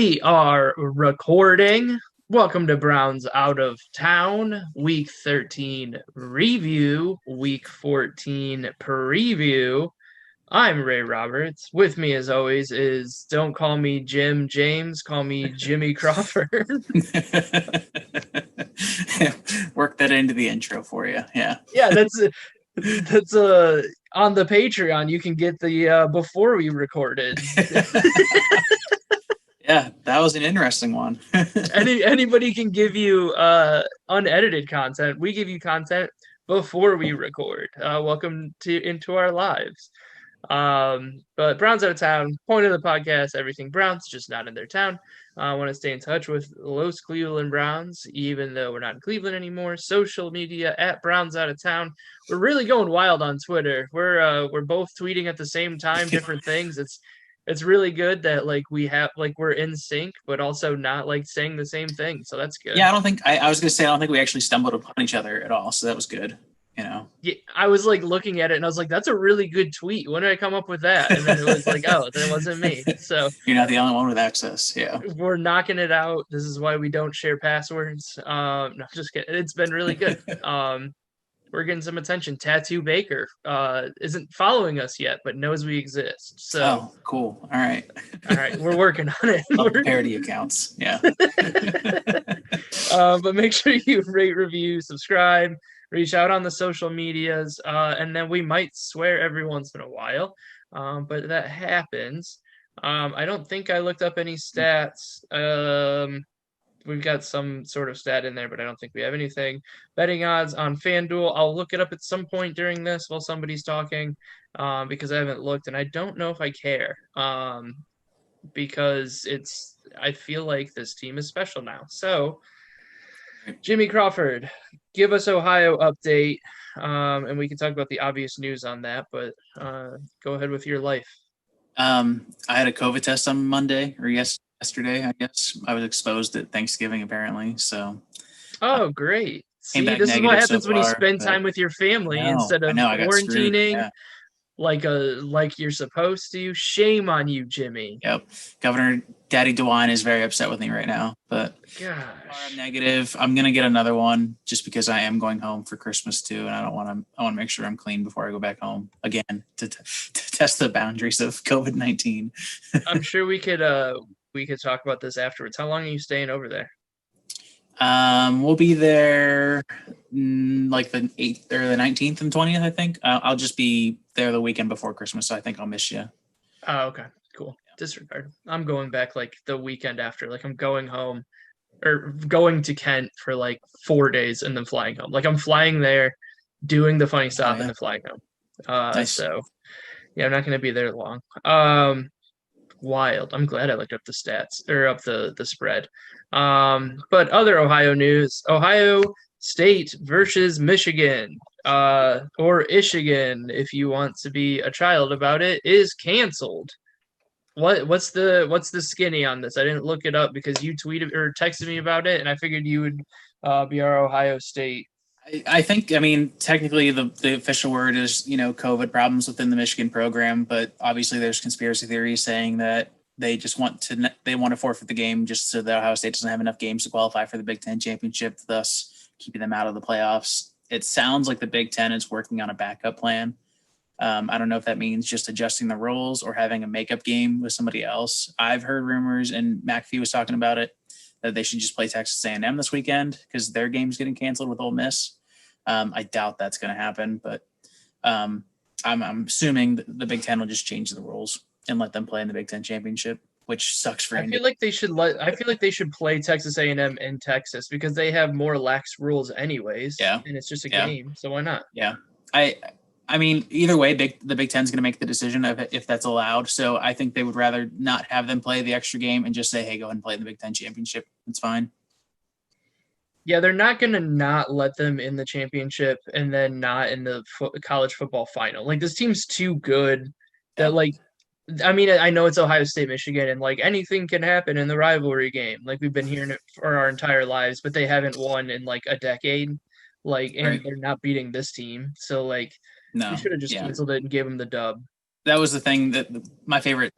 We are recording. Welcome to Browns Out of Town, Week 13 review, Week 14 preview. I'm Ray Roberts. With me, as always, is don't call me Jim James, call me Jimmy Crawford. Work that into the intro for you. Yeah. Yeah, that's on the Patreon. You can get the before we recorded. Yeah, that was an interesting one. Anybody can give you unedited content. We give you content before we record. Welcome to into our lives. But Browns out of town. Point of the podcast: everything Browns, just not in their town. I want to stay in touch with Los Cleveland Browns, even though we're not in Cleveland anymore. Social media at Browns out of town. We're really going wild on Twitter. We're both tweeting at the same time, different things. It's really good that we're in sync, but also not like saying the same thing. So that's good. Yeah, I was gonna say I don't think we actually stumbled upon each other at all, so that was good. Yeah, I was like looking at it and I was like, that's a really good tweet. When did I come up with that? And then it was like, oh, then it wasn't me. So you're not the only one with access. Yeah. we're knocking it out. This is why we don't share passwords. No, just kidding. It's been really good. We're getting some attention. Tattoo Baker isn't following us yet, but knows we exist. So cool. All right. We're working on it. Parody accounts. Yeah. But make sure you rate, review, subscribe, reach out on the social medias, and then we might swear every once in a while. But that happens. I don't think I looked up any stats. We've got some sort of stat in there, but I don't think we have anything. Betting odds on FanDuel. I'll look it up at some point during this while somebody's talking, because I haven't looked and I don't know if I care. Because I feel like this team is special now. So, Jimmy Crawford, give us Ohio update, and we can talk about the obvious news on that. But go ahead with your life. I had a COVID test on Monday or yesterday, I guess. I was exposed at Thanksgiving, apparently. So. Oh, great! See, this is what happens when you spend time with your family instead of quarantining like you're supposed to. Shame on you, Jimmy. Yep. Governor Daddy DeWine is very upset with me right now, but gosh, I'm negative. I'm gonna get another one just because I am going home for Christmas too, and I want to make sure I'm clean before I go back home again to test the boundaries of COVID-19. I'm sure we could talk about this afterwards. How long are you staying over there? We'll be there like the 8th or the 19th and 20th, I think. I'll just be there the weekend before Christmas, so I think I'll miss you. Oh, okay. Cool. Disregard. I'm going back like the weekend after. Like I'm going home or going to Kent for like 4 days and then flying home. Like I'm flying there, doing the funny stop and then flying home. Nice. So yeah, I'm not going to be there long. Wild. I'm glad I looked up the stats or up the spread. But other Ohio news: Ohio State versus Michigan, or Ishigan, if you want to be a child about it, is canceled. What's the skinny on this? I didn't look it up because you tweeted or texted me about it, and I figured you would be our Ohio State. I think, technically the official word is, COVID problems within the Michigan program, but obviously there's conspiracy theories saying that they want to forfeit the game just so that Ohio State doesn't have enough games to qualify for the Big Ten championship, thus keeping them out of the playoffs. It sounds like the Big Ten is working on a backup plan. I don't know if that means just adjusting the rules or having a makeup game with somebody else. I've heard rumors, and McAfee was talking about it, that they should just play Texas A&M this weekend because their game's getting canceled with Ole Miss. I doubt that's going to happen, but I'm assuming the Big Ten will just change the rules and let them play in the Big Ten championship, which sucks for Indy. I feel like they should play Texas A&M in Texas because they have more lax rules anyways. Yeah, and it's just a game, so why not? Yeah, I mean, either way, the Big Ten's going to make the decision of if that's allowed. So I think they would rather not have them play the extra game and just say, hey, go ahead and play in the Big Ten championship. It's fine. Yeah, they're not going to not let them in the championship and then not in the college football final. Like, this team's too good that, I know it's Ohio State, Michigan, and, anything can happen in the rivalry game. Like, we've been hearing it for our entire lives, but they haven't won in, a decade. And they're not beating this team. So, no, we should have just canceled it and gave them the dub. That was the thing that my favorite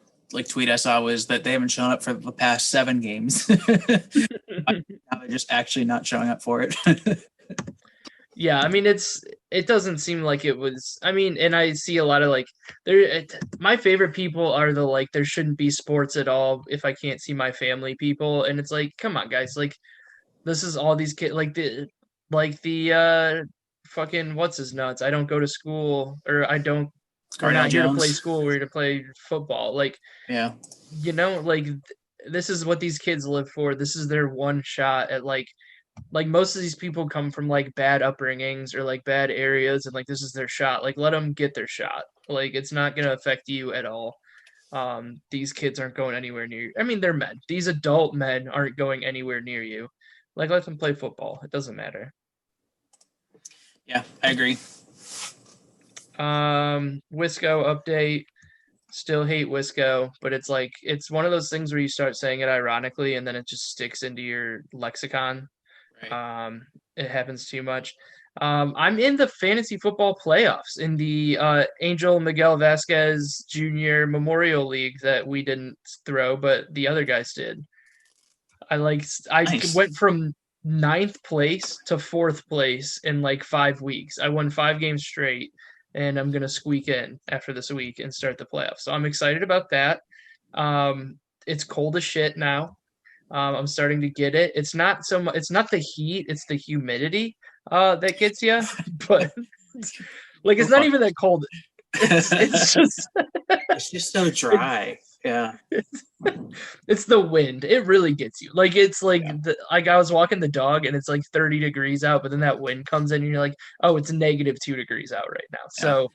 tweet I saw was that they haven't shown up for the past 7 games. Now they're just actually not showing up for it. Yeah, I mean it doesn't seem like it was. I mean, and I see a lot of like my favorite people are the like there shouldn't be sports at all if I can't see my family people, and it's like come on guys, like this is all these kids like the fucking what's his nuts. I don't go to school or I don't. We're Cardale not here to play Jones. school. We're here to play football. like Yeah. like this is what these kids live for. This is their one shot at like most of these people come from like bad upbringings or like bad areas and like this is their shot. Like let them get their shot. Like it's not going to affect you at all. These kids aren't going anywhere near you. I mean, they're men. These adult men aren't going anywhere near you. Like let them play football. It doesn't matter. Yeah, I agree. Wisco update. Still hate Wisco, but it's like it's one of those things where you start saying it ironically and then it just sticks into your lexicon. Right. It happens too much. I'm in the fantasy football playoffs in the Angel Miguel Vasquez Jr. Memorial League that we didn't throw, but the other guys did. I Nice. went from ninth place to fourth place in like 5 weeks. I won 5 games straight, and I'm gonna squeak in after this week and start the playoffs. So I'm excited about that. It's cold as shit now. I'm starting to get it. It's not so much. It's not the heat. It's the humidity that gets you. But like, it's not even that cold. It's just It's just so dry. Yeah. it's the wind. It really gets you. Like it's like Yeah. like I was walking the dog and it's like 30 degrees out, but then that wind comes in and you're like, oh, it's -2 degrees out right now. Yeah. So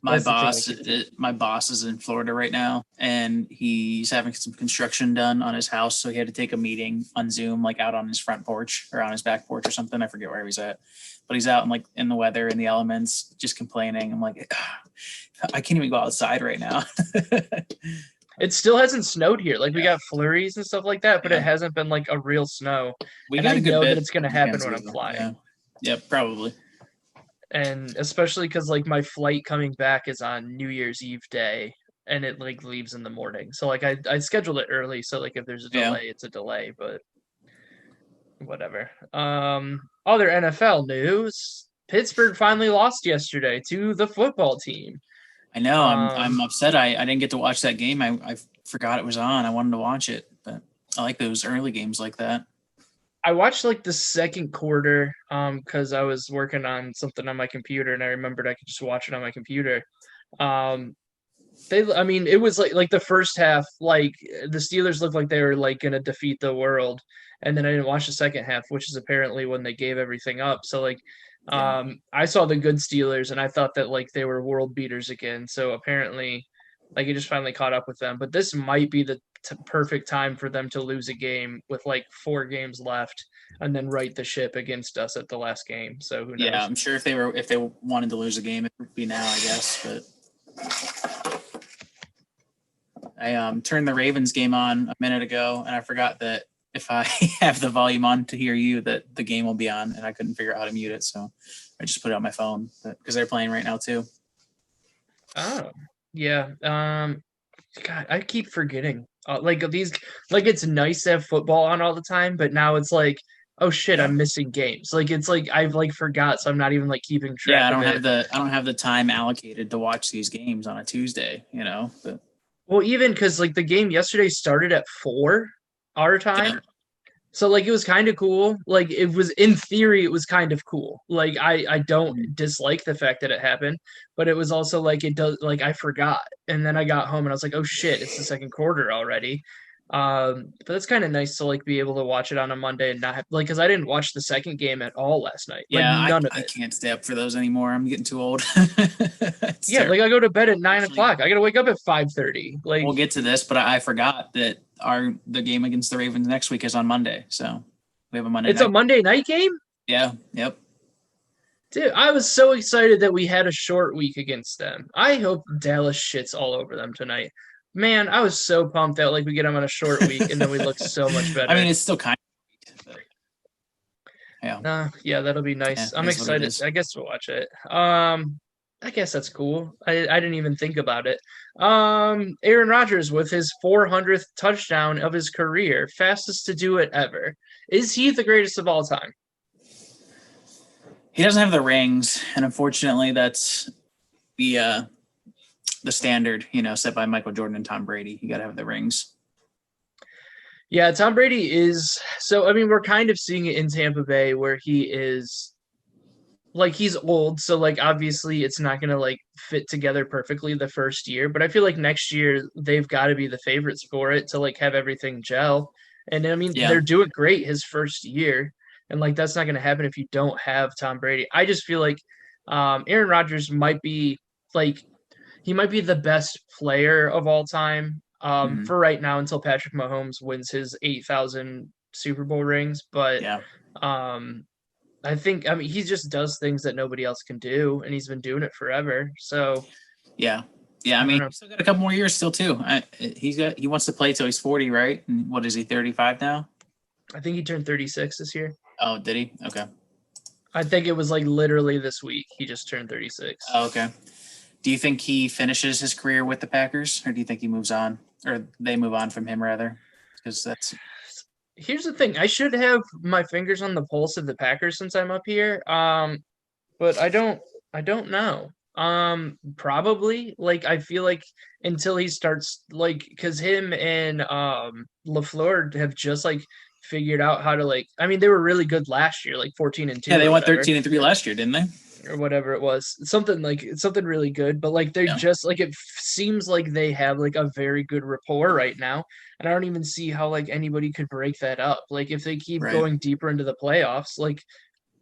My that's the thing boss, that gets you. my boss is in Florida right now, and he's having some construction done on his house. So he had to take a meeting on Zoom, like out on his front porch or on his back porch or something. I forget where he's at, but he's out in like in the weather, in the elements, just complaining. I'm like, I can't even go outside right now. It still hasn't snowed here. Like we Yeah. got flurries and stuff like that, but Yeah. it hasn't been like a real snow. We And got I a good know that bit it's going to on happen weekends when I'm ago. flying. Yeah. Yep, probably. And especially because like my flight coming back is on New Year's Eve day and it like leaves in the morning. So like I scheduled it early. So like if there's a Yeah. delay, it's a delay, but whatever. Other NFL news. Pittsburgh finally lost yesterday to the football team. I know. I'm Um, upset. I didn't get to watch that game. I forgot it was on. I wanted to watch it, but I like those early games like that. I watched like the second quarter because I was working on something on my computer and I remembered I could just watch it on my computer. Um, I mean it was like the first half like the Steelers looked like they were like going to defeat the world, and then I didn't watch the second half, which is apparently when they gave everything up. So like Yeah. I saw the good Steelers and I thought that like they were world beaters again. So apparently like it just finally caught up with them, but this might be the perfect time for them to lose a game with like 4 games left and then right the ship against us at the last game. So who Yeah, knows? I'm sure if they wanted to lose a game, it would be now, I guess. But I turned the Ravens game on a minute ago, and I forgot that if I have the volume on to hear you, that the game will be on, and I couldn't figure out how to mute it, so I just put it on my phone because they're playing right now too. Oh, yeah. God, I keep forgetting. Like these, like it's nice to have football on all the time, but now it's like, oh shit, Yeah. I'm missing games. Like it's like I've like forgot, so I'm not even like keeping track Yeah, of it. I don't have the time allocated to watch these games on a Tuesday, but Well, even because like the game yesterday started at 4 our yeah, time. So like it was kind of cool. Like it was in theory, it was kind of cool. Like I don't dislike the fact that it happened, but it was also like it does like I forgot. And then I got home and I was like, oh shit, it's the second quarter already. But it's kind of nice to like be able to watch it on a Monday and not have like because I didn't watch the second game at all last night. Like yeah, none of I it. can't stay up for those anymore. I'm getting too old. It's Yeah, terrible. like I go to bed at 9 Actually, o'clock. I gotta wake up at 5:30. Like we'll get to this, but I forgot that the game against the Ravens next week is on Monday, so we have a Monday it's a night. Monday night game? Yeah, yep. Dude, I was so excited that we had a short week against them. I hope Dallas shits all over them tonight. Man, I was so pumped that like we get them on a short week and then we look so much better. I mean, it's still kind of, but yeah. Yeah, that'll be nice. Yeah, I'm it is what it excited. is. I guess we'll watch it. I guess that's cool. I didn't even think about it. Aaron Rodgers with his 400th touchdown of his career, fastest to do it ever. Is he the greatest of all time? He doesn't have the rings, and unfortunately, that's the standard, set by Michael Jordan and Tom Brady. You got to have the rings. Yeah, Tom Brady is so. I mean, we're kind of seeing it in Tampa Bay where he is like he's old, so like obviously it's not gonna like fit together perfectly the first year. But I feel like next year they've got to be the favorites for it to like have everything gel. And I mean, Yeah. they're doing great his first year, and like that's not gonna happen if you don't have Tom Brady. I just feel like Aaron Rodgers might be like he might be the best player of all time Mhm. for right now until Patrick Mahomes wins his 8,000 Super Bowl rings. But Yeah. um, I mean, he just does things that nobody else can do, and he's been doing it forever. So Yeah. Yeah. I I don't mean, know. he's still got a couple more years still too. He wants to play till he's 40, right? And what is he, 35 now? I think he turned 36 this year. Oh, did he? Okay. I think it was like literally this week. He just turned 36. Oh, okay. Do you think he finishes his career with the Packers, or do you think he moves on, or they move on from him rather? Because that's Here's the thing. I should have my fingers on the pulse of the Packers since I'm up here. But I don't know. Probably like I feel like until he starts like because him and LaFleur have just like figured out how to like I mean they were really good last year, like 14 and 2 yeah. They or won whatever. 13-3 last year, didn't they? Or whatever it was. Something really good, but like they're Yeah. just like seems like they have like a very good rapport right now. And I don't even see how like anybody could break that up. Like if they keep Right. going deeper into the playoffs, like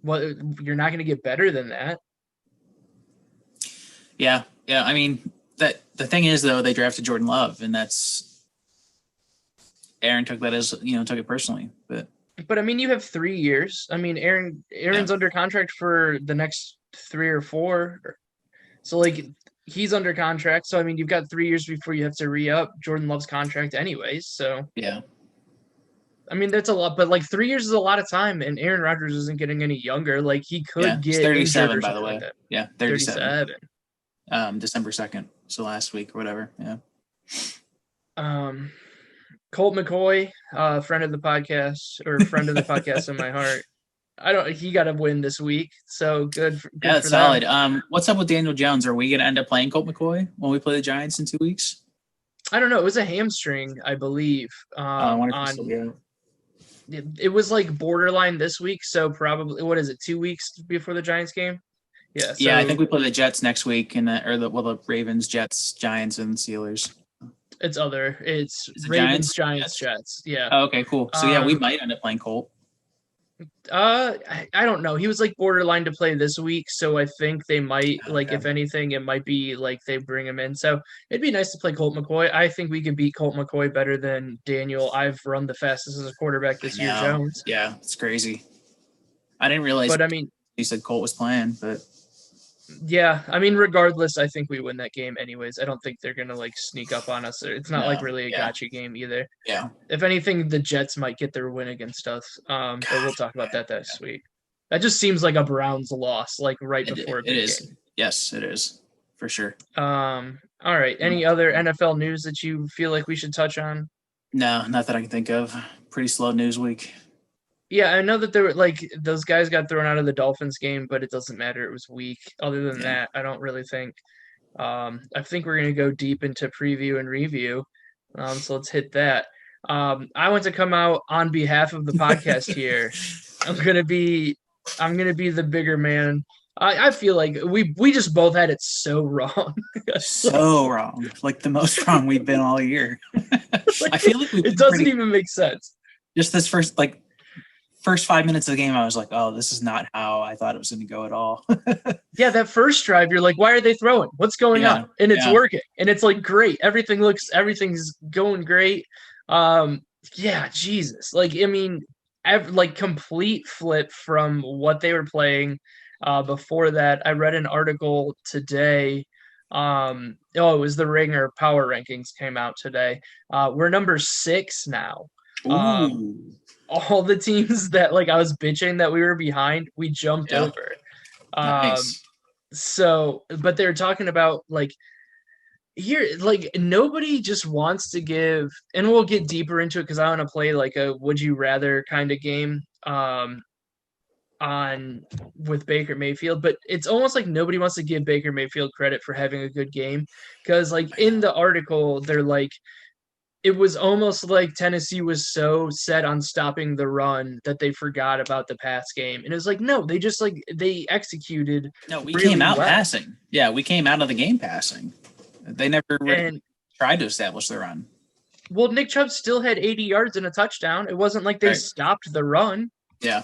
what you're not going to get better than that. Yeah. Yeah. I mean, that the thing is though, they drafted Jordan Love, and that's Aaron took that as took it personally, but But I mean, you have 3 years. I mean, Aaron's under contract for the next 3 or 4. So like he's under contract. So I mean, you've got 3 years before you have to re-up Jordan Love's contract anyways. So yeah. I mean, that's a lot, but like 3 years is a lot of time, and Aaron Rodgers isn't getting any younger. Like he Yeah. could He's get injured 37, or by the something like way. that. Yeah. 37. 37. December 2nd. So last week or whatever. Yeah. Um, Colt McCoy, friend of the podcast or friend of the podcast in my heart. I don't. He got a win this week, so good. Yeah, Good that's for them. solid. What's up with Daniel Jones? Are we going to end up playing Colt McCoy when we play the Giants in 2 weeks? I don't know. It was a hamstring, I believe. I wonder if he's still On good. it was like borderline this week, so probably what is it? 2 weeks before the Giants game. Yeah. Yeah, I So think we play the Jets next week, the Ravens, Jets, Giants, and Steelers. it's Is it Ravens, Giants? Giants, Jets? Jets. Yeah. Oh, okay, cool. So yeah, we Um. might end up playing Colt. I don't know. He was like borderline to play this week, so I think they might like Okay. if anything, it might be like they bring him in. So it'd be nice to play Colt McCoy. I think we can beat Colt McCoy better than Daniel. I've run the fastest as a quarterback I this year, know. Jones. Yeah, it's crazy. I didn't realize But I mean, you said Colt was playing, but yeah, I mean, regardless, I think we win that game anyways. I don't think they're gonna like sneak up on us. It's not like no. really a Yeah. gotcha game either. Yeah. If anything, the Jets might get their win against us. But we'll talk about that this week. That just seems like a Browns loss, like right before a It big is. game. Yes, it is. For sure. All right. Any other NFL news that you feel like we should touch on? No, not that I can think of. Pretty slow news week. Yeah, I know that there were like those guys got thrown out of the Dolphins game, but it doesn't matter. It was weak. Other than Yeah. that, I don't really think. I think we're gonna go deep into preview and review. So let's hit that. I want to come out on behalf of the podcast here. I'm gonna be the bigger man. I feel like we just both had it so wrong. So wrong. Like the most wrong we've been all year. I feel like it doesn't even make sense. Just this first 5 minutes of the game, I was like, oh, this is not how I thought it was going to go at all. Yeah, that first drive, you're like, why are they throwing? What's going Yeah, on? And it's yeah. working. And it's like great. Everything's going great. Yeah, Jesus. Like, I mean, like complete flip from what they were playing before that. I read an article today. It was the Ringer Power Rankings came out today. We're number 6 now. Ooh. All the teams that like I was bitching that we were behind, we jumped Yeah. over. Nice. So, but they're talking about like here, like nobody just wants to give, and we'll get deeper into it because I want to play like a would you rather kind of game on with Baker Mayfield, but it's almost like nobody wants to give Baker Mayfield credit for having a good game because like I in know. the article they're like it was almost like Tennessee was so set on stopping the run that they forgot about the pass game. And it was like, no, they just like they executed No, we came really out well. passing. Yeah, we came out of the game passing. They never really And tried to establish the run. well, Nick Chubb still had 80 yards and a touchdown. It wasn't like they Right. stopped the run. Yeah.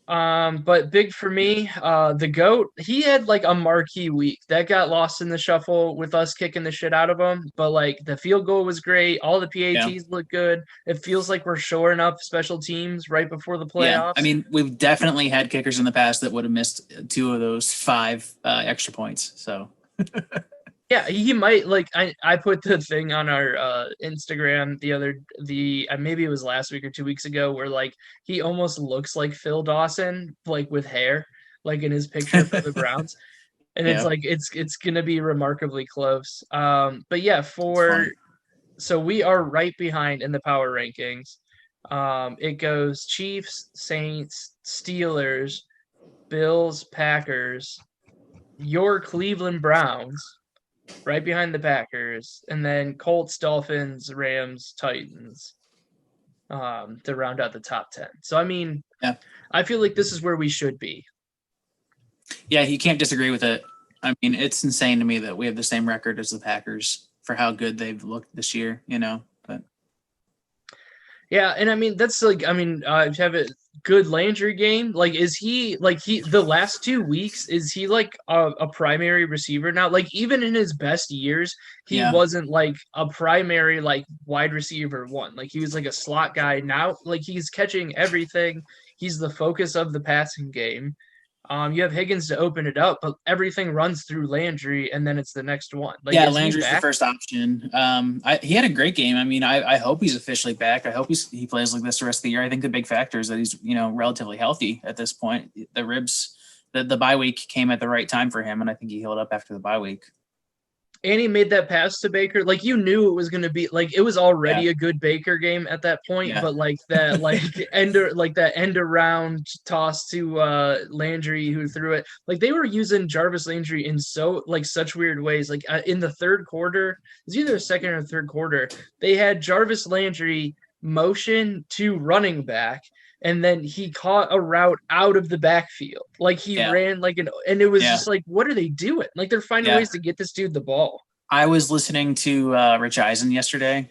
But big for me, the GOAT, he had like a marquee week that got lost in the shuffle with us kicking the shit out of him. But like the field goal was great. All the Yeah. PATs look good. It feels like we're shoring up special teams right before the Yeah. I playoffs. mean, we've definitely had kickers in the past that would have missed two of those five extra points. So, Yeah, he might like I put the thing on our Instagram the maybe it was last week or 2 weeks ago where like he almost looks like Phil Dawson like with hair like in his picture for the Browns. And it's yeah, like it's gonna be remarkably close. But yeah, it's funny. so we are right behind in the power rankings. It goes Chiefs, Saints, Steelers, Bills, Packers, your Cleveland Browns, right behind the Packers, and then Colts, Dolphins, Rams, Titans, to round out the top 10. So I mean, Yeah. I feel like this is where we should be. Yeah, you can't disagree with it. I mean, it's insane to me that we have the same record as the Packers for how good they've looked this year, but Yeah, and I mean that's like I mean have a good Landry game. Like is he like he the last 2 weeks is he like a primary receiver now? Like even in his best years, he yeah. wasn't like a primary like wide receiver one. Like he was like a slot guy. Now like he's catching everything. He's the focus of the passing game. You have Higgins to open it up, but everything runs through Landry, and then it's the next one. Like, Yeah, is he Landry's the back? first option. He had a great game. I mean, I hope he's officially back. I hope he plays like this the rest of the year. I think the big factor is that he's relatively healthy at this point. The ribs, the bye week came at the right time for him, and I think he healed up after the bye week. And he made that pass to Baker. Like you knew it was going to be like it was Yeah, already a good Baker game at that point, yeah, but like that end around toss to Landry who threw it. Like they were using Jarvis Landry in so like such weird ways. Like in the third quarter, it's either the second or third quarter. They had Jarvis Landry motion to running back and then he caught a route out of the backfield. Like he yeah, ran like and it was yeah, just like, what are they doing? Like they're finding yeah. ways to get this dude the ball. I was listening to Rich Eisen yesterday.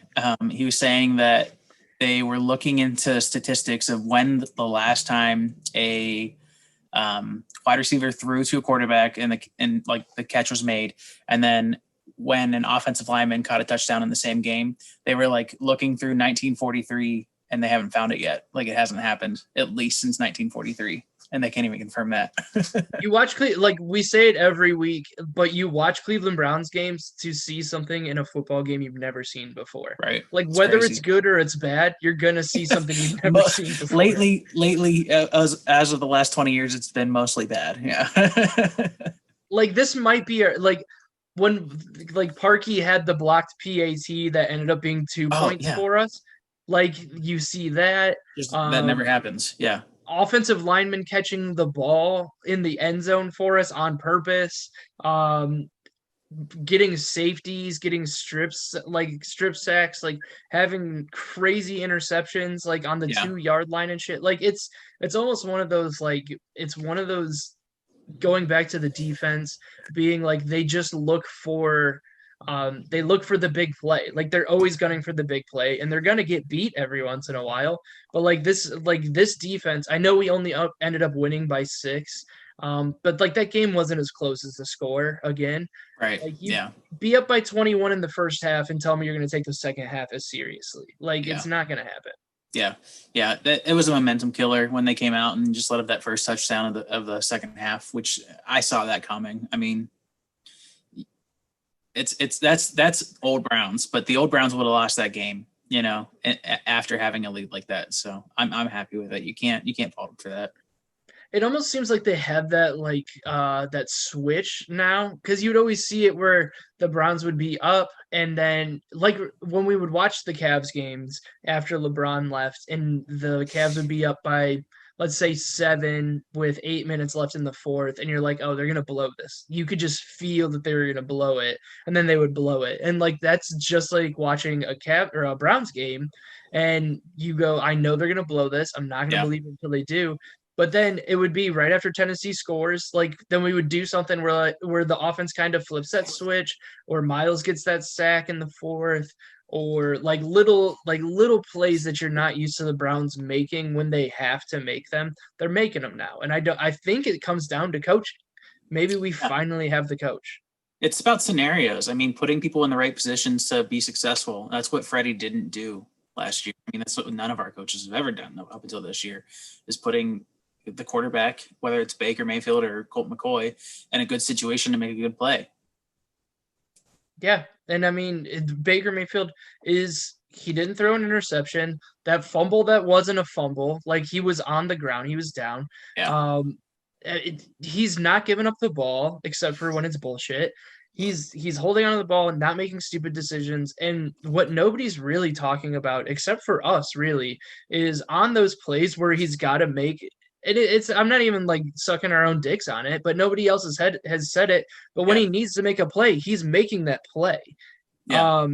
He was saying that they were looking into statistics of when the last time a wide receiver threw to a quarterback and like the catch was made, and then when an offensive lineman caught a touchdown in the same game, they were like looking through 1943 and they haven't found it yet. Like it hasn't happened at least since 1943, and they can't even confirm that. You watch like we say it every week, but you watch Cleveland Browns games to see something in a football game you've never seen before. Right? Like It's whether it's crazy. good or it's bad, you're gonna see something you've never seen before. lately, as of the last 20 years, it's been mostly bad. Yeah. Like this might be like when like Parkey had the blocked PAT that ended up being 2 points Yeah. for us. Like you see that. That never happens. Yeah. Offensive lineman catching the ball in the end zone for us on purpose. Getting safeties, getting strip sacks, like having crazy interceptions like on the Yeah. 2 yard line and shit. Like it's almost one of those like it's one of those going back to the defense being like they just look for the big play. Like they're always gunning for the big play and they're going to get beat every once in a while. But like this defense, I know we only ended up winning by 6. But like that game wasn't as close as the score again. Right. Like you Yeah. be up by 21 in the first half and tell me you're going to take the second half as seriously. Like Yeah. it's not going to happen. Yeah. Yeah. It was a momentum killer when they came out and just let up that first touchdown of the second half, which I saw that coming. I mean, that's old Browns, but the old Browns would have lost that game, after having a lead like that. So I'm happy with it. You can't fault them for that. it almost seems like they have that like that switch now, because you'd always see it where the Browns would be up, and then like when we would watch the Cavs games after LeBron left, and the Cavs would be up by, let's say, 7 with 8 minutes left in the fourth, and you're like, oh, they're gonna blow this. You could just feel that they were gonna blow it, and then they would blow it, and like that's just like watching a Cav or a Browns game, and you go, I know they're gonna blow this. I'm not gonna Yeah. believe it until they do. But then it would be right after Tennessee scores, like then we would do something where the offense kind of flips that switch, or Miles gets that sack in the fourth, or like little plays that you're not used to the Browns making when they have to make them. They're making them now, and I think it comes down to coaching. Maybe we Yeah. finally have the coach. It's about scenarios. I mean, putting people in the right positions to be successful. That's what Freddie didn't do last year. I mean, that's what none of our coaches have ever done up until this year, is putting the quarterback, whether it's Baker Mayfield or Colt McCoy, in a good situation to make a good play. Yeah, and I mean Baker Mayfield he didn't throw an interception. That fumble that wasn't a fumble. Like he was on the ground, he was down. Yeah. He's not giving up the ball except for when it's bullshit. He's holding on to the ball and not making stupid decisions. And what nobody's really talking about, except for us, really, is on those plays where he's got to make. It's I'm not even like sucking our own dicks on it, but nobody else has said it. But when Yeah. he needs to make a play, he's making that play. Yeah.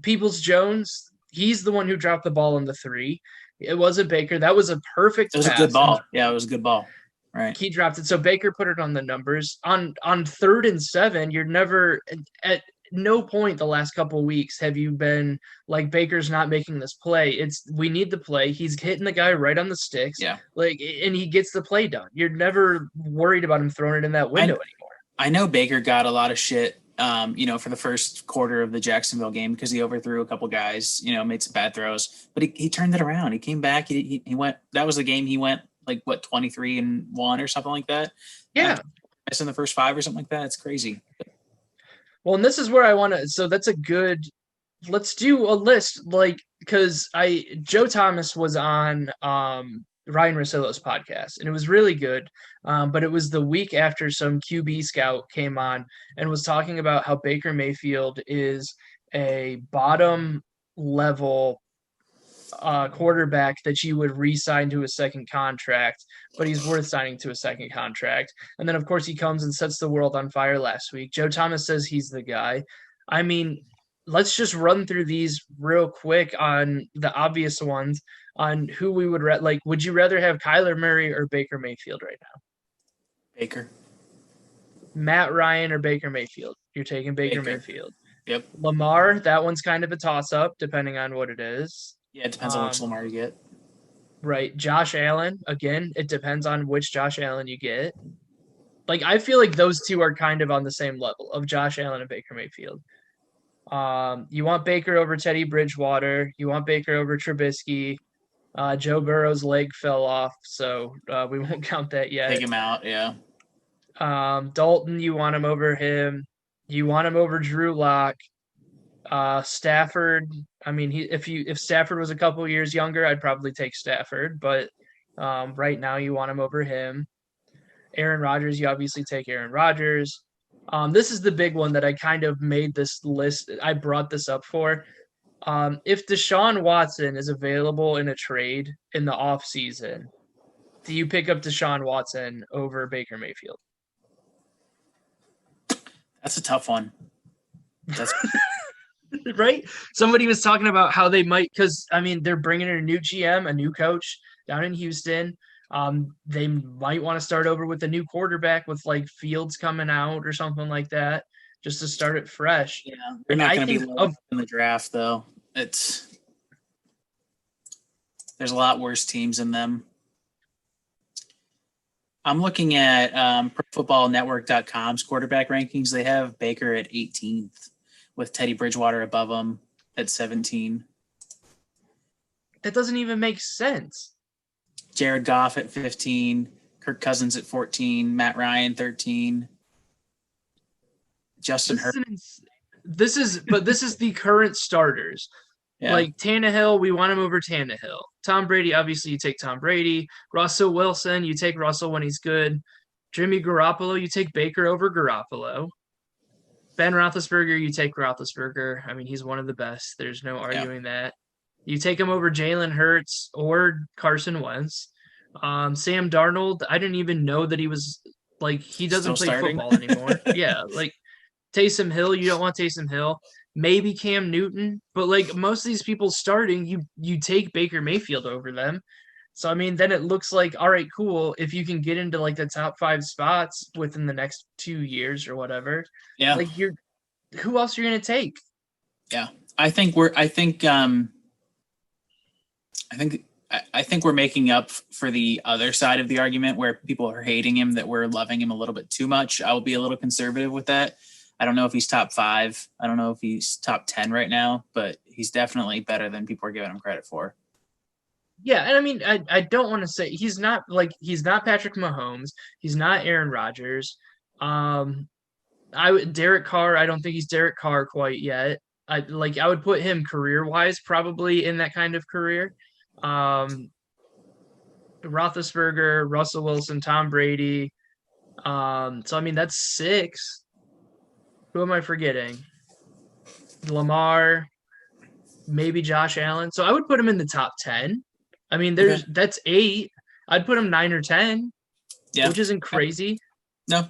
Peoples Jones, he's the one who dropped the ball on the 3. It wasn't Baker. That was a perfect It was a pass. good ball. Yeah, it was a good ball. Right. He dropped it. So Baker put it on the numbers. On 3rd and 7, you're never at no point the last couple of weeks have you been like Baker's not making this play. It's we need the play. He's hitting the guy right on the sticks. Yeah. Like and he gets the play done. You're never worried about him throwing it in that window anymore. I know Baker got a lot of shit, for the first quarter of the Jacksonville game because he overthrew a couple guys, made some bad throws, but he turned it around. He came back. He went. That was the game he went like 23-1 or something like that. Yeah. In the first 5 or something like that. It's crazy. Well, and this is where I want to. So that's a good. Let's do a list, like because Joe Thomas was on Ryan Russillo's podcast, and it was really good. But it was the week after some QB scout came on and was talking about how Baker Mayfield is a bottom level quarterback that you would re-sign to a second contract, but he's worth signing to a second contract. And then, of course, he comes and sets the world on fire last week. Joe Thomas says he's the guy. I mean, let's just run through these real quick on the obvious ones on who we would like. Would you rather have Kyler Murray or Baker Mayfield right now? Baker. Matt Ryan or Baker Mayfield? You're taking Baker Mayfield. Yep. Lamar, that one's kind of a toss-up depending on what it is. Yeah, it depends on which Lamar you get. Right. Josh Allen, again, it depends on which Josh Allen you get. Like, I feel like those two are kind of on the same level of Josh Allen and Baker Mayfield. You want Baker over Teddy Bridgewater. You want Baker over Trubisky. Joe Burrow's leg fell off, so we won't count that yet. Take him out, yeah. Dalton, you want him over him. You want him over Drew Lock. Stafford, I mean, if Stafford was a couple years younger, I'd probably take Stafford, but right now you want him over him. Aaron Rodgers, you obviously take Aaron Rodgers. This is the big one that I kind of made this list. I brought this up for. If Deshaun Watson is available in a trade in the offseason, do you pick up Deshaun Watson over Baker Mayfield? That's a tough one. That's right? Somebody was talking about how they might, because I mean they're bringing in a new GM, a new coach down in Houston. They might want to start over with a new quarterback with like Fields coming out or something like that, just to start it fresh. Yeah, they're not going to be low in the draft though. There's a lot worse teams in them. I'm looking at ProFootballNetwork.com's quarterback rankings. They have Baker at 18th with Teddy Bridgewater above him at 17. That doesn't even make sense. Jared Goff at 15, Kirk Cousins at 14, Matt Ryan 13, Justin Herbert. This is the current starters. Yeah. Like Tannehill, we want him over Tannehill. Tom Brady, obviously, you take Tom Brady. Russell Wilson, you take Russell when he's good. Jimmy Garoppolo, you take Baker over Garoppolo. Ben Roethlisberger, you take Roethlisberger. I mean, he's one of the best. There's no Yeah. arguing that. You take him over Jalen Hurts or Carson Wentz. Sam Darnold, I didn't even know that he was like he doesn't Still play starting. football anymore. Yeah, like Taysom Hill, you don't want Taysom Hill. Maybe Cam Newton, but like most of these people starting, you take Baker Mayfield over them. So I mean, then it looks like all right, cool. If you can get into like the top 5 spots within the next 2 years or whatever, Yeah. like who else are you gonna take? Yeah. I think we're making up for the other side of the argument where people are hating him, that we're loving him a little bit too much. I will be a little conservative with that. I don't know if he's top 5. I don't know if he's top 10 right now, but he's definitely better than people are giving him credit for. Yeah, and I mean, I don't want to say he's not Patrick Mahomes, he's not Aaron Rodgers. Derek Carr, I don't think he's Derek Carr quite yet. I would put him career wise probably in that kind of career. Roethlisberger, Russell Wilson, Tom Brady. So I mean that's 6. Who am I forgetting? Lamar, maybe Josh Allen. So I would put him in the top 10. I mean, that's 8. I'd put him 9 or 10. Yeah. Which isn't crazy. No.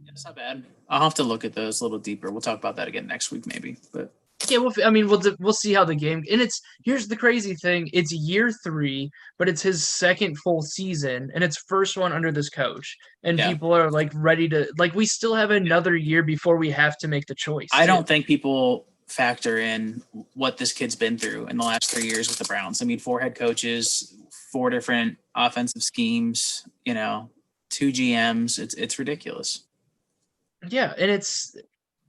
It's not bad. I'll have to look at those a little deeper. We'll talk about that again next week, maybe. But yeah, we'll see how the game. And here's the crazy thing: it's year 3, but it's his second full season, and it's first one under this coach. And people are like ready to we still have another year before we have to make the choice. I don't think people factor in what this kid's been through in the last 3 years with the Browns. I mean, 4 head coaches, 4 different offensive schemes. 2 GMs. It's ridiculous. Yeah, and it's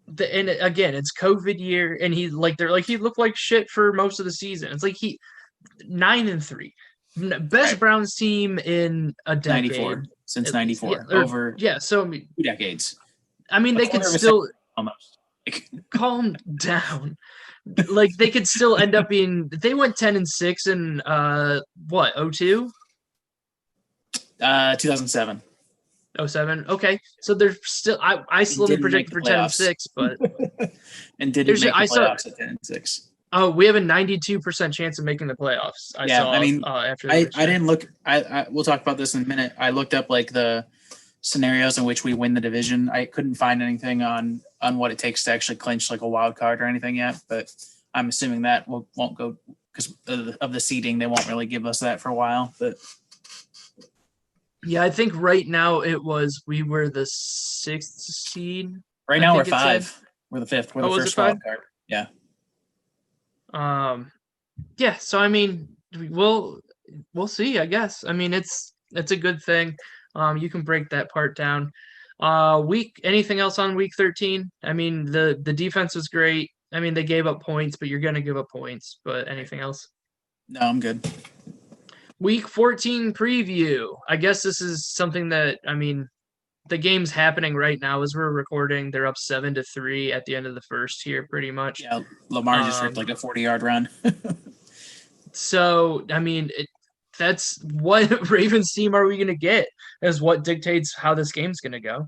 COVID year, and he looked like shit for most of the season. It's like 9-3, best Browns team in a decade. 94 since 94 So 2 decades. I mean, they could still almost calm down. They could still end up being. They went 10-6 in 02? 2007. 07. Okay, so they're still. I slowly projected for 10-6, but and didn't make the playoffs at 10-6. Oh, we have a 92% chance of making the playoffs. After I didn't look. We'll talk about this in a minute. I looked up the scenarios in which we win the division. I couldn't find anything on what it takes to actually clinch a wild card or anything yet, but I'm assuming that won't go because of the seeding. They won't really give us that for a while, but. Yeah, I think right now we were the 6th seed. Right now we're 5. We're the 5th. We're the first wild card. Yeah. Yeah. So I mean, we'll see. I guess. I mean, it's a good thing. You can break that part down. Anything else on week 13? I mean, the defense was great. I mean, they gave up points, but you're gonna give up points. But anything else? No, I'm good. Week 14 preview. I guess this is something that, I mean, the game's happening right now as we're recording. They're up 7-3 at the end of the first here, pretty much. Yeah, Lamar just ripped a 40-yard run. So, I mean, that's what Ravens team are we going to get is what dictates how this game's going to go.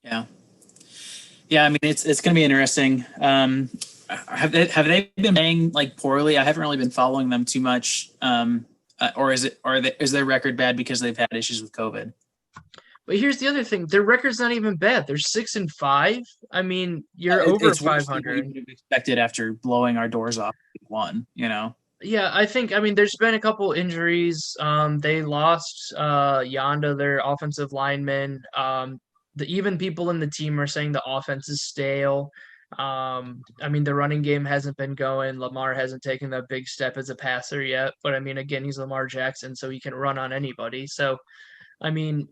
Yeah. Yeah, I mean, it's going to be interesting. Have they been playing poorly? I haven't really been following them too much. Or is their record bad because they've had issues with COVID? But here's the other thing: their record's not even bad. They're 6-5. I mean, you're over 500. We expected after blowing our doors off one. Yeah, I think. I mean, there's been a couple injuries. They lost Yanda, their offensive lineman. Even people in the team are saying the offense is stale. I mean, the running game hasn't been going. Lamar hasn't taken that big step as a passer yet. But I mean, again, he's Lamar Jackson, so he can run on anybody. So, I mean,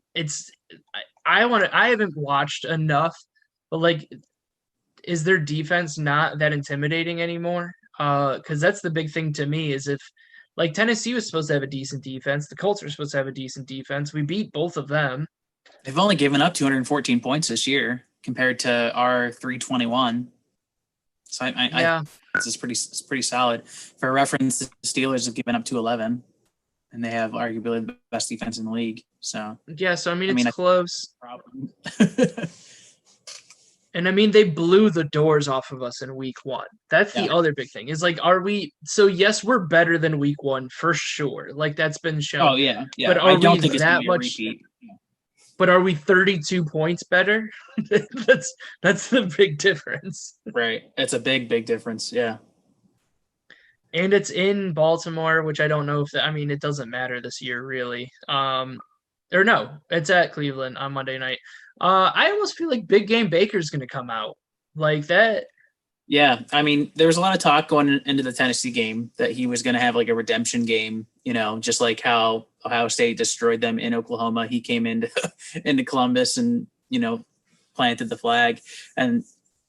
I haven't watched enough, but is their defense not that intimidating anymore? Because that's the big thing to me is if Tennessee was supposed to have a decent defense, the Colts are supposed to have a decent defense. We beat both of them. They've only given up 214 points this year compared to our 321. So Yeah. this is pretty solid. For reference, the Steelers have given up 211, and they have arguably the best defense in the league. So Yeah, so I mean it's close. problem. And I mean they blew the doors off of us in week 1. That's the other big thing. Is like are we so yes, we're better than week 1 for sure. Like that's been shown. Oh yeah. But I are don't we think it's that gonna be much a repeat. but are we 32 points better? that's the big difference. Right. It's a big difference. Yeah. And it's in Baltimore, which I don't know if I mean it doesn't matter this year really. Or no, it's at Cleveland on Monday night. I almost feel like Big Game Baker's going to come out like that. Yeah, I mean, there was a lot of talk going into the Tennessee game that he was going to have like a redemption game, just like how Ohio State destroyed them in Oklahoma. He came into into Columbus and planted the flag, and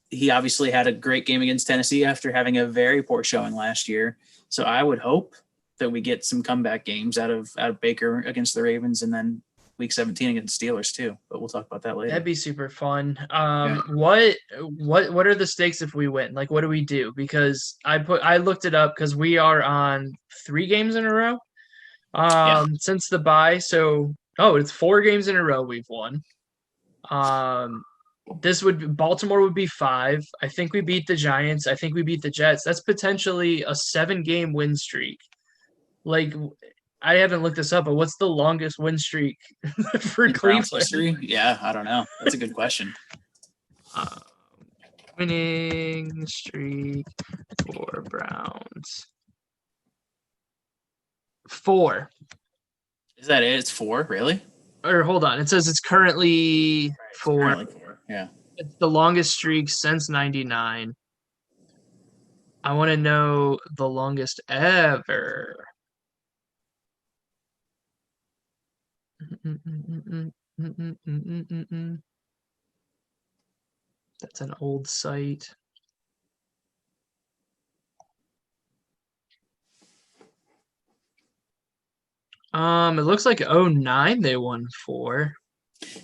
he obviously had a great game against Tennessee after having a very poor showing last year. So I would hope that we get some comeback games out of Baker against the Ravens, and then Week 17 against Steelers too. But we'll talk about that later. That'd be super fun. What are the stakes if we win? Like, what do we do? Because I looked it up because we are on 3 games in a row. Since the bye. So it's 4 games in a row we've won. Baltimore would be 5. I think we beat the Giants. I think we beat the Jets. That's potentially a 7-game win streak. Like, I haven't looked this up, but what's the longest win streak for Cleveland? History? Yeah, I don't know. That's a good question. Winning streak for Browns. 4. Is that it? It's 4, really? Or hold on, it says it's currently 4. Currently 4. Yeah, it's the longest streak since '99. I want to know the longest ever. That's an old site. It looks like 09 they won 4.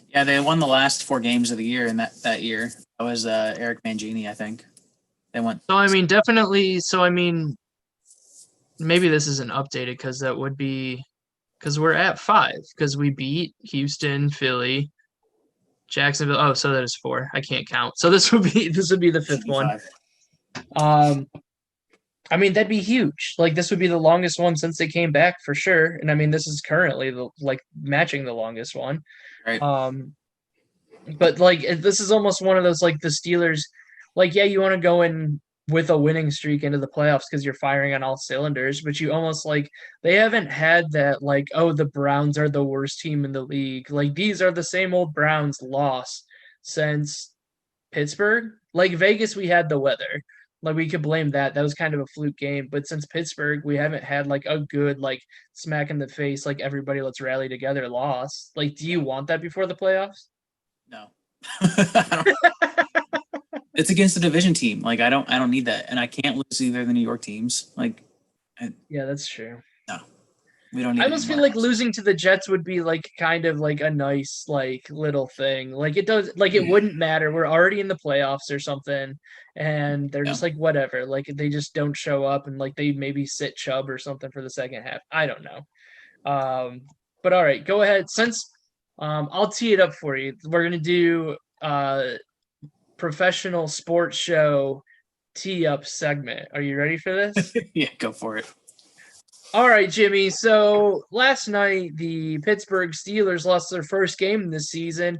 Yeah, they won the last 4 games of the year in that year. That was Eric Mangini, I think. They went. So I mean, definitely. So I mean, maybe this isn't updated because that would be because we're at 5 because we beat Houston, Philly, Jacksonville. Oh, so that is 4. I can't count. So this would be the 5th one. I mean, that'd be huge. Like this would be the longest one since they came back for sure. And I mean, this is currently matching the longest one. Right. But like this is almost one of those like the Steelers, like yeah, you want to go in with a winning streak into the playoffs because you're firing on all cylinders, but you almost like they haven't had that like the Browns are the worst team in the league. Like these are the same old Browns loss since Pittsburgh. Like Vegas, we had the weather. Like we could blame that. That was kind of a fluke game. But since Pittsburgh, we haven't had like a good like smack in the face, like everybody let's rally together loss. Like, do you want that before the playoffs? No. It's against a division team. Like I don't need that. And I can't lose either of the New York teams. Like yeah, that's true. No. We don't need I almost feel like losing to the Jets would be like kind of like a nice like little thing. Like it does like it wouldn't matter. We're already in the playoffs or something. And they're just like whatever. Like they just don't show up and like they maybe sit Chubb or something for the second half. I don't know. But all right, go ahead. Since I'll tee it up for you. We're gonna do professional sports show tee up segment. Are you ready for this? Yeah, go for it. All right, Jimmy. So last night, the Pittsburgh Steelers lost their first game this season,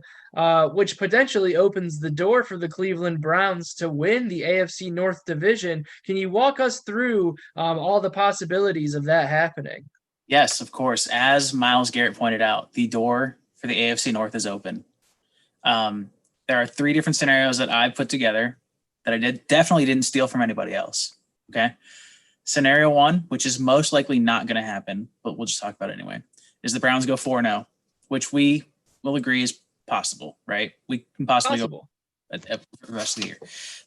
which potentially opens the door for the Cleveland Browns to win the AFC North Division. Can you walk us through all the possibilities of that happening? Yes, of course. As Myles Garrett pointed out, the door for the AFC North is open. There are 3 different scenarios that I put together that I definitely didn't steal from anybody else. Okay. Scenario 1, which is most likely not going to happen, but we'll just talk about it anyway, is the Browns go 4-0, which we will agree is possible, right? We can possibly go for the rest of the year.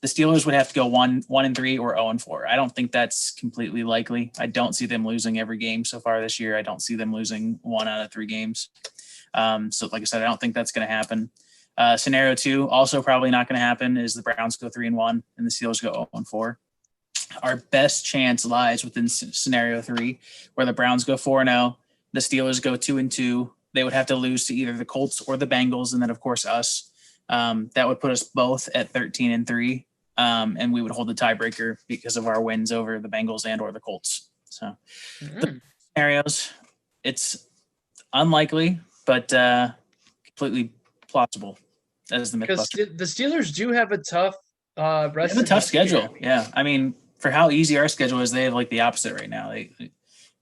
The Steelers would have to go 1-3 or 0-4. I don't think that's completely likely. I don't see them losing every game so far this year. I don't see them losing 1 out of 3 games. So like I said, I don't think that's going to happen. Scenario 2, also probably not going to happen, is the Browns go 3-1 and the Steelers go 0-4. Our best chance lies within scenario 3, where the Browns go 4-0, the Steelers go 2-2. They would have to lose to either the Colts or the Bengals, and then of course us. That would put us both at 13-3, and we would hold the tiebreaker because of our wins over the Bengals and or the Colts. So the scenarios, it's unlikely, but completely plausible. That is the myth. Because the Steelers do have a tough rest. They have a tough schedule. Yeah, I mean, for how easy our schedule is, they have like the opposite right now.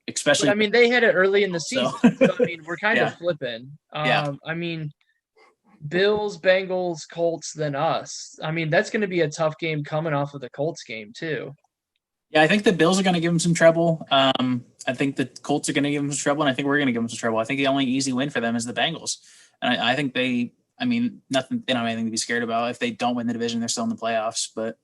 Especially. But, I mean, they had it early in the season. So I mean, we're kind Yeah. of flipping. Yeah. I mean, Bills, Bengals, Colts, then us. I mean, that's going to be a tough game coming off of the Colts game too. Yeah, I think the Bills are going to give them some trouble. I think the Colts are going to give them some trouble, and I think we're going to give them some trouble. I think the only easy win for them is the Bengals, and I think they don't have anything to be scared about. If they don't win the division, they're still in the playoffs. But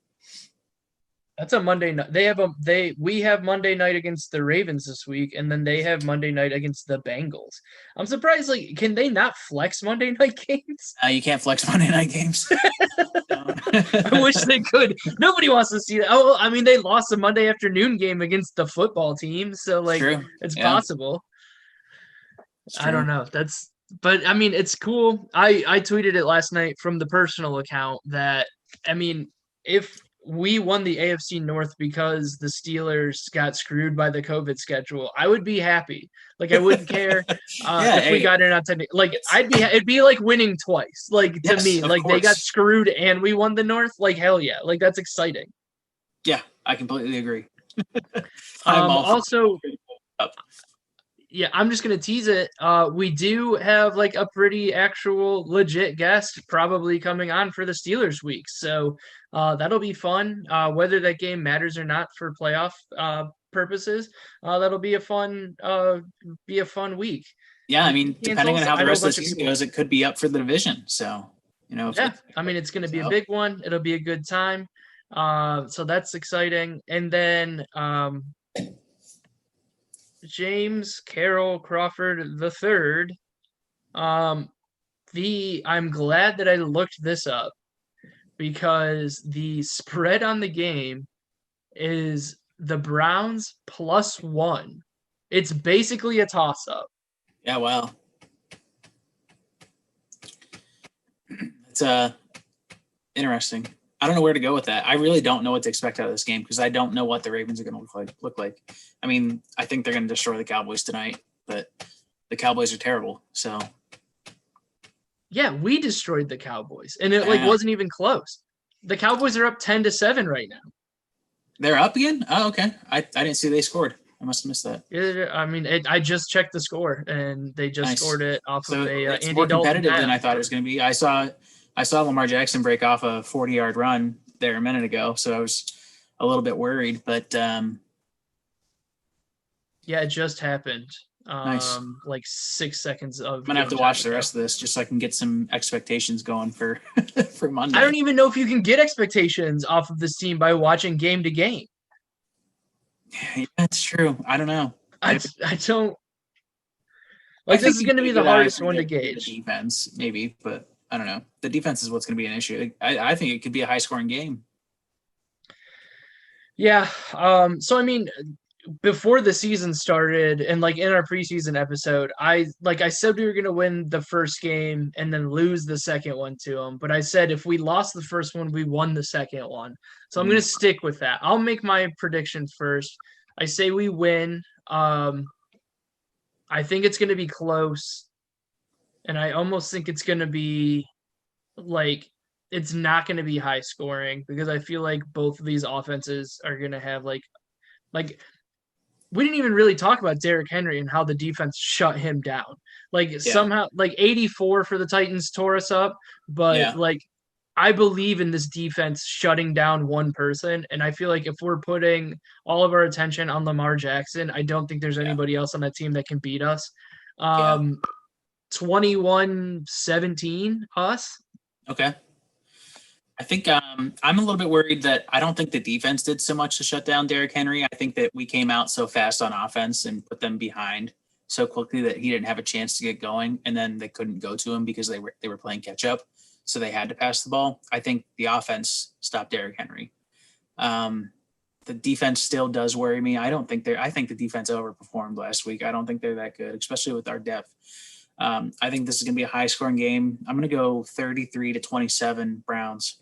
That's a Monday night. We have Monday night against the Ravens this week, and then they have Monday night against the Bengals. I'm surprised. Like, can they not flex Monday night games? you can't flex Monday night games. I wish they could. Nobody wants to see that. Oh, I mean, they lost the Monday afternoon game against the football team, so like True. it's Yeah. possible. It's I don't true. know. But I mean, it's cool. I tweeted it last night from the personal account that, I mean, if we won the AFC North because the Steelers got screwed by the COVID schedule, I would be happy. Like, I wouldn't care if we got in on technical. Like, it'd be like winning twice. Like, to Yes, me, of like they got course. screwed and we won the North. Like, hell yeah. Like, that's exciting. Yeah, I completely agree. I'm all for Also, up. yeah, I'm just gonna tease it. We do have like a pretty actual legit guest probably coming on for the Steelers week, so that'll be fun. Whether that game matters or not for playoff purposes, that'll be a fun week. Yeah, I mean, depending on Cancels, how I the know a rest of the bunch of season people. goes, it could be up for the division. So, if Yeah, I mean, it's gonna be a big one. It'll be a good time. So that's exciting. And then James Carroll Crawford III. I'm glad that I looked this up because the spread on the game is the Browns +1. It's basically a toss-up. Yeah, well, it's interesting. I don't know where to go with that. I really don't know what to expect out of this game because I don't know what the Ravens are going to look like. I mean, I think they're going to destroy the Cowboys tonight, but the Cowboys are terrible. So Yeah, we destroyed the Cowboys, and it Yeah. wasn't even close. The Cowboys are up 10-7 right now. they're up again. Oh, okay. I didn't see they scored. I must have missed that. I mean, I just checked the score, and they just Nice. scored it off So of a it's Andy more Dalton competitive than pass. I thought it was going to be. I saw Lamar Jackson break off a 40-yard run there a minute ago, so I was a little bit worried. But Yeah, it just happened. Nice. Like 6 seconds of. I'm gonna have to watch the rest of this just so I can get some expectations going for for Monday. I don't even know if you can get expectations off of this team by watching game to game. Yeah, that's true. I don't know. I don't. Like, this is going to be the hardest one to The gauge. defense, maybe, but I don't know. The defense is what's going to be an issue. I think it could be a high-scoring game. Yeah. So I mean, before the season started, and like in our preseason episode, I said we were going to win the first game and then lose the second one to them. But I said if we lost the first one, we won the second one. So I'm going to stick with that. I'll make my prediction first. I say we win. I think it's going to be close, and I almost think it's going to be like it's not going to be high scoring because I feel like both of these offenses are going to have like we didn't even really talk about Derrick Henry and how the defense shut him down. Like somehow like 84 for the Titans tore us up, but like I believe in this defense shutting down one person, and I feel like if we're putting all of our attention on Lamar Jackson, I don't think there's anybody else on that team that can beat us. 21-17 us. Okay. I think I'm a little bit worried that I don't think the defense did so much to shut down Derrick Henry. I think that we came out so fast on offense and put them behind so quickly that he didn't have a chance to get going, and then they couldn't go to him because they were playing catch up, so they had to pass the ball. I think the offense stopped Derrick Henry. The defense still does worry me. I think the defense overperformed last week. I don't think they're that good, especially with our depth. I think this is going to be a high scoring game. I'm going to go 33-27 Browns.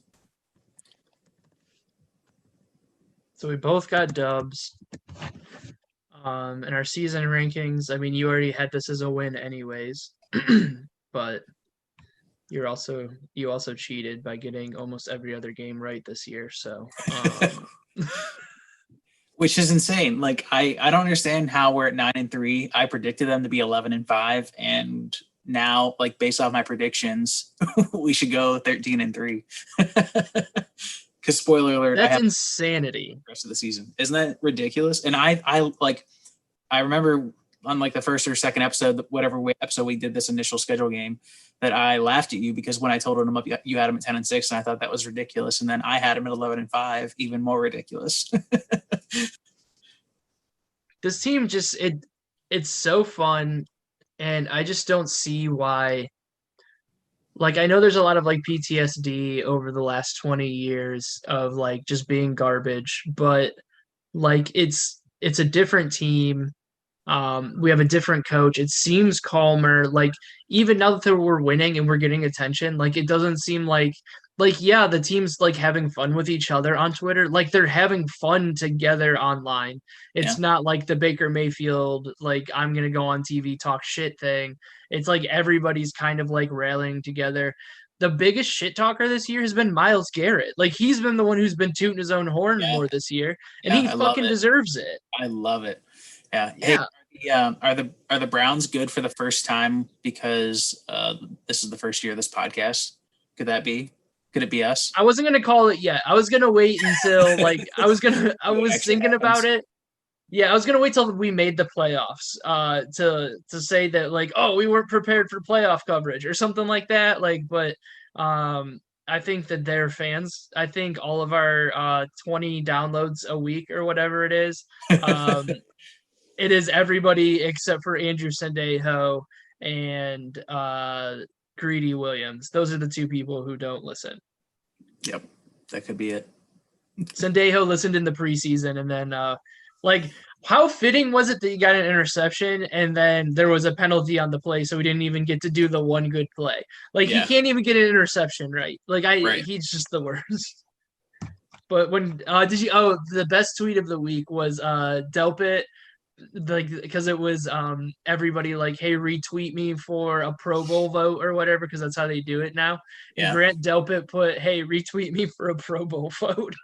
So we both got dubs. In our season rankings, I mean, you already had this as a win anyways, but you also cheated by getting almost every other game right this year. So, which is insane. Like I don't understand how we're at 9-3. I predicted them to be 11-5, and now, like based off my predictions, we should go 13-3. Because spoiler alert, that's insanity. The rest of the season, isn't that ridiculous? And I remember on like the first or second episode, episode we did this initial schedule game, that I laughed at you because when I told him up, you had him at 10-6, and I thought that was ridiculous. And then I had him at 11-5, even more ridiculous. This team it's so fun, and I just don't see why. Like, I know there's a lot of like PTSD over the last 20 years of like just being garbage, but like it's a different team. We have a different coach. It seems calmer. Like even now that we're winning and we're getting attention, like it doesn't seem like yeah, the team's like having fun with each other on Twitter. Like they're having fun together online. It's not like the Baker Mayfield, like I'm gonna go on TV talk shit thing. It's like everybody's kind of like rallying together. The biggest shit talker this year has been Myles Garrett. Like he's been the one who's been tooting his own horn more this year, and he fucking deserves it. I love it. Yeah. Hey, are the Browns good for the first time because this is the first year of this podcast? Could it be us? I wasn't gonna call it yet. I was gonna wait until like I was thinking about it. Yeah, I was gonna wait till we made the playoffs to say that like, oh, we weren't prepared for playoff coverage or something like that. Like, but I think that they're fans. I think all of our 20 downloads a week or whatever it is, it is everybody except for Andrew Sendejo and Greedy Williams. Those are the two people who don't listen. Yep, that could be it. Sendejo listened in the preseason, and then like how fitting was it that you got an interception and then there was a penalty on the play, so we didn't even get to do the one good play. Like he can't even get an interception right. Like he's just the worst. But when the best tweet of the week was Delpit, like because it was everybody like, hey, retweet me for a Pro Bowl vote or whatever, because that's how they do it now. And Grant Delpit put, hey, retweet me for a Pro Bowl vote.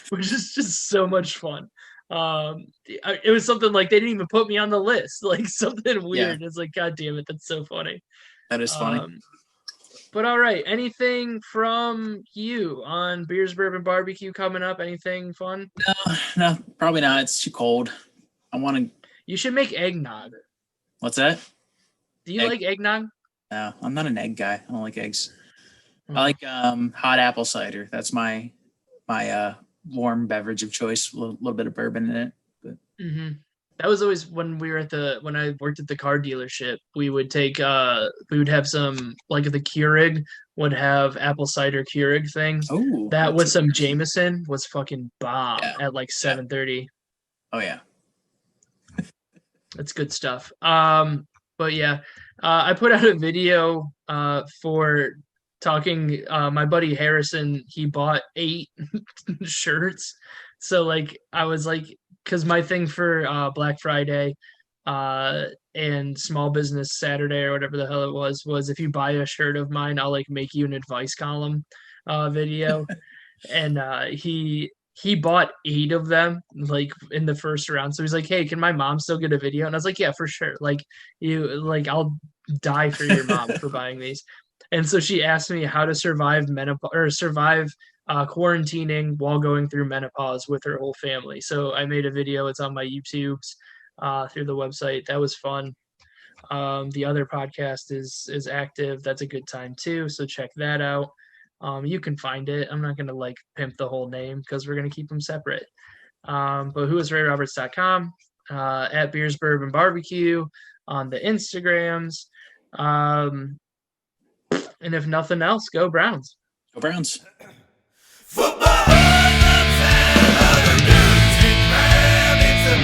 Which is just so much fun. It was something like they didn't even put me on the list, like something weird. It's like, god damn it, that's so funny. That is funny. But all right, anything from you on Beers Bourbon Barbecue coming up? Anything fun? No, probably not. It's too cold. You should make eggnog. What's that? Do you like eggnog? No, I'm not an egg guy. I don't like eggs. I like hot apple cider. That's my warm beverage of choice. A little bit of bourbon in it. But. That was always when I worked at the car dealership, we would have some, like the Keurig would have apple cider Keurig things. Oh, that with some Jameson was fucking bomb at like 7:30. Oh yeah. That's good stuff. But yeah, I put out a video for talking. My buddy Harrison, he bought 8 shirts. So like I was like, because my thing for Black Friday and Small Business Saturday or whatever the hell it was if you buy a shirt of mine, I'll like make you an advice column video. And he bought 8 of them like in the first round. So he's like, hey, can my mom still get a video? And I was like, yeah, for sure. Like I'll die for your mom for buying these. And so she asked me how to survive menopause or survive quarantining while going through menopause with her whole family. So I made a video. It's on my YouTubes through the website. That was fun. The other podcast is active. That's a good time too. So check that out. You can find it. I'm not going to like pimp the whole name because we're going to keep them separate. But whoisrayroberts.com. at Beers Bourbon Barbecue on the Instagrams. And if nothing else, go Browns. Go Browns. Football, other news, man, it's a